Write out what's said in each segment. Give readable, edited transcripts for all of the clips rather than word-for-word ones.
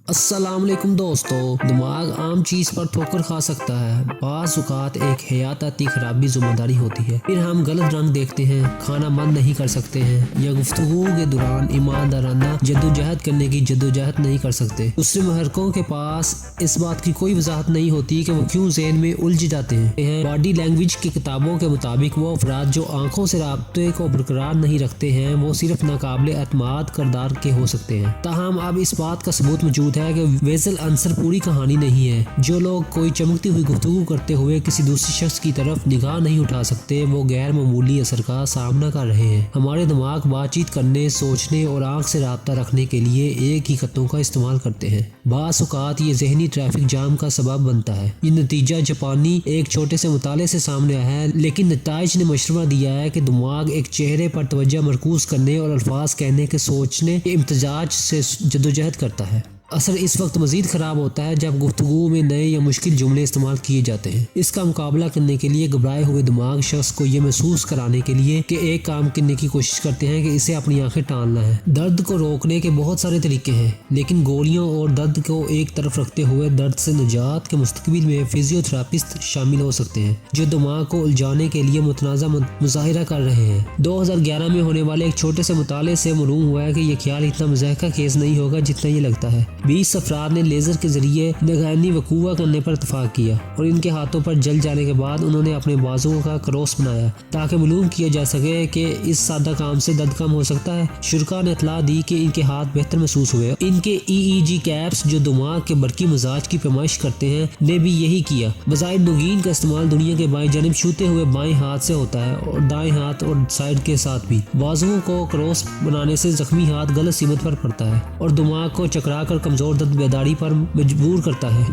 السلام علیکم دوستو، دماغ عام چیز پر ٹھوکر کھا سکتا ہے۔ بعض اوقات ایک حیاتیاتی خرابی ذمہ داری ہوتی ہے۔ پھر ہم غلط رنگ دیکھتے ہیں، کھانا بند نہیں کر سکتے ہیں یا گفتگو کے دوران ایماندارانہ جدوجہد کرنے کی جدوجہد نہیں کر سکتے۔ دوسرے محرکوں کے پاس اس بات کی کوئی وضاحت نہیں ہوتی کہ وہ کیوں ذہن میں الجھ جاتے ہیں۔ باڈی لینگویج کی کتابوں کے مطابق وہ افراد جو آنکھوں سے رابطے کو برقرار نہیں رکھتے ہیں وہ صرف ناقابل اعتماد کردار کے ہو سکتے ہیں۔ تاہم اب اس بات کا ثبوت موجود ہے کہ ویژل عنصر پوری کہانی نہیں ہے۔ جو لوگ کوئی چمکتی ہوئی گفتگو کرتے ہوئے کسی دوسرے شخص کی طرف نگاہ نہیں اٹھا سکتے وہ غیر معمولی اثر کا سامنا کر رہے ہیں۔ ہمارے دماغ بات چیت کرنے، سوچنے اور آنکھ سے رابطہ رکھنے کے لیے ایک ہی خطوں کا استعمال کرتے ہیں۔ بعض اوقات یہ ذہنی ٹریفک جام کا سبب بنتا ہے۔ یہ نتیجہ جاپانی ایک چھوٹے سے مطالعے سے سامنے آیا ہے، لیکن نتائج نے مشورہ دیا ہے کہ دماغ ایک چہرے پر توجہ مرکوز کرنے اور الفاظ کہنے کے سوچنے کے امتزاج سے جدوجہد کرتا ہے۔ اثر اس وقت مزید خراب ہوتا ہے جب گفتگو میں نئے یا مشکل جملے استعمال کیے جاتے ہیں۔ اس کا مقابلہ کرنے کے لیے گھبرائے ہوئے دماغ شخص کو یہ محسوس کرانے کے لیے کہ ایک کام کرنے کی کوشش کرتے ہیں کہ اسے اپنی آنکھیں ٹالنا ہے۔ درد کو روکنے کے بہت سارے طریقے ہیں، لیکن گولیاں اور درد کو ایک طرف رکھتے ہوئے درد سے نجات کے مستقبل میں فزیو تھراپسٹ شامل ہو سکتے ہیں جو دماغ کو الجھانے کے لیے متنازع مظاہرہ کر رہے ہیں۔ 2011 میں ہونے والے ایک چھوٹے سے مطالعے سے معلوم ہوا ہے کہ یہ خیال اتنا مضحکہ خیز نہیں ہوگا جتنا یہ لگتا ہے۔ 20 افراد نے لیزر کے ذریعے نگرانی وقوع کرنے پر اتفاق کیا اور ان کے ہاتھوں پر جل جانے کے بعد انہوں نے اپنے بازوؤں کا کراس بنایا تاکہ معلوم کیا جا سکے کہ اس سادہ کام سے درد کم ہو سکتا ہے۔ شرکاء نے اطلاع دی کہ ان کے ہاتھ بہتر محسوس ہوئے۔ ان کے EEG کیپس جو دماغ کے برقی مزاج کی پیمائش کرتے ہیں نے بھی یہی کیا۔ بظاہر نوگین کا استعمال دنیا کے بائیں جانب چھوتے ہوئے بائیں ہاتھ سے ہوتا ہے اور دائیں ہاتھ اور سائیڈ کے ساتھ بھی۔ بازوؤں کو کراس بنانے سے زخمی ہاتھ غلط سمت پر پڑتا ہے اور دماغ کو چکرا کر کمزور درد بیداری پر مجبور کرتا ہے۔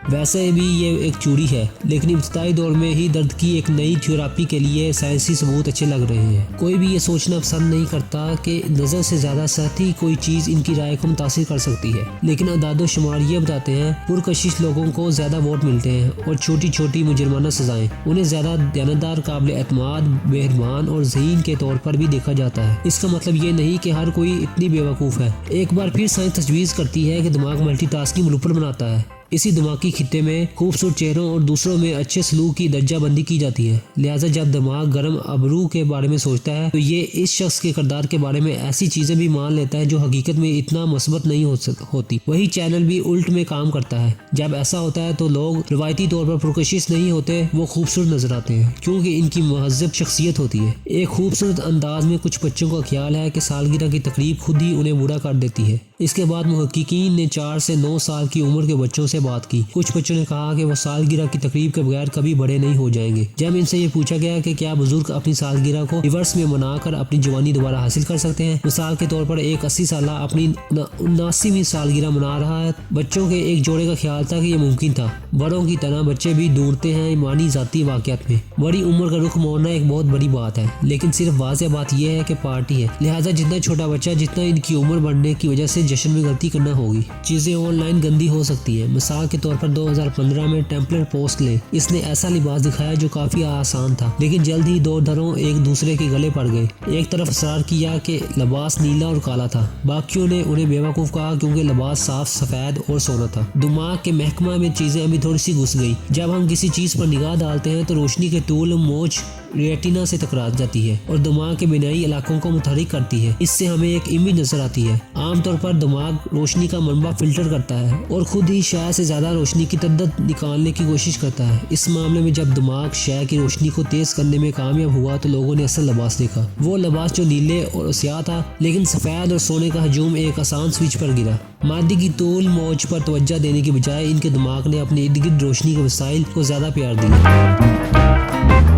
ویسے بھی یہ ایک چوری ہے، لیکن ابتدائی دور میں ہی درد کی ایک نئی تھیراپی کے لیے سائنسی ثبوت اچھے لگ رہے ہیں۔ کوئی بھی یہ سوچنا پسند نہیں کرتا کہ نظر سے زیادہ صحتی کوئی چیز ان کی رائے کو متاثر کر سکتی ہے، لیکن اعداد و شمار یہ بتاتے ہیں پرکشش لوگوں کو زیادہ ووٹ ملتے ہیں اور چھوٹی چھوٹی مجرمانہ سزائیں انہیں زیادہ دیانتدار، قابل اعتماد، مہربان اور ذہین کے طور پر بھی دیکھا جاتا ہے۔ اس کا مطلب یہ نہیں کہ ہر کوئی اتنی بے وقوف ہے۔ ایک بار پھر سائنس تجویز کرتی ہے کہ دماغ ملٹی ٹاسکنگ ملوپر بناتا ہے۔ اسی دماغی خطے میں خوبصورت چہروں اور دوسروں میں اچھے سلوک کی درجہ بندی کی جاتی ہے۔ لہٰذا جب دماغ گرم ابرو کے بارے میں سوچتا ہے تو یہ اس شخص کے کردار کے بارے میں ایسی چیزیں بھی مان لیتا ہے جو حقیقت میں اتنا مثبت نہیں ہوتی۔ وہی چینل بھی الٹ میں کام کرتا ہے۔ جب ایسا ہوتا ہے تو لوگ روایتی طور پر پرکشش نہیں ہوتے، وہ خوبصورت نظر آتے ہیں کیونکہ ان کی مہذب شخصیت ہوتی ہے۔ ایک خوبصورت انداز میں کچھ بچوں کا خیال ہے کہ سالگرہ کی تقریب خود ہی انہیں بوڑھا کر دیتی ہے۔ اس کے بعد محققین نے 4 سے 9 سال کی عمر کے بچوں سے بات کی۔ کچھ بچوں نے کہا کہ وہ سالگرہ کی تقریب کے بغیر کبھی بڑے نہیں ہو جائیں گے۔ جب ان سے یہ پوچھا گیا کہ کیا بزرگ اپنی سالگرہ کو ریورس میں منا کر اپنی جوانی دوبارہ حاصل کر سکتے ہیں، مثال کے طور پر ایک 80 سالہ اپنی 79ویں سالگرہ منا رہا ہے، بچوں کے ایک جوڑے کا خیال تھا کہ یہ ممکن تھا۔ بڑوں کی طرح بچے بھی ڈھونڈتے ہیں ایمانی ذاتی واقعات میں۔ بڑی عمر کا رخ موڑنا ایک بہت بڑی بات ہے، لیکن صرف واضح بات یہ ہے کہ پارٹی ہے، لہٰذا جتنا چھوٹا بچہ جتنا ان کی عمر بڑھنے کی وجہ سے جشن میں غلطی کرنا ہوگی۔ چیزیں آن لائن گندی ہو سکتی ہیں۔ مثال کے طور پر 2015 میں ٹیمپلر پوسٹ لیں۔ اس نے ایسا لباس دکھایا جو کافی آسان تھا، لیکن جلد ہی دو دھروں ایک دوسرے کے گلے پڑ گئے۔ ایک طرف اصرار کیا کہ لباس نیلا اور کالا تھا، باقیوں نے انہیں بیوقوف کہا کیونکہ لباس صاف سفید اور سونا تھا۔ دماغ کے محکمہ میں چیزیں ابھی تھوڑی سی گھس گئی۔ جب ہم کسی چیز پر نگاہ ڈالتے ہیں تو روشنی کے طول موج ریٹینا سے ٹکرا جاتی ہے اور دماغ کے بینائی علاقوں کو متحرک کرتی ہے۔ اس سے ہمیں ایک امیج نظر آتی ہے۔ عام طور پر دماغ روشنی کا منبع فلٹر کرتا ہے اور خود ہی شے سے زیادہ روشنی کی تعداد نکالنے کی کوشش کرتا ہے۔ اس معاملے میں جب دماغ شے کی روشنی کو تیز کرنے میں کامیاب ہوا تو لوگوں نے اصل لباس دیکھا، وہ لباس جو نیلے اور سیاہ تھا، لیکن سفید اور سونے کا ہجوم ایک آسان سوئچ پر گرا۔ مادی کی طول موج پر توجہ دینے کی بجائے ان کے دماغ نے اپنے ارد گرد روشنی کے وسائل کو زیادہ پیار دیا۔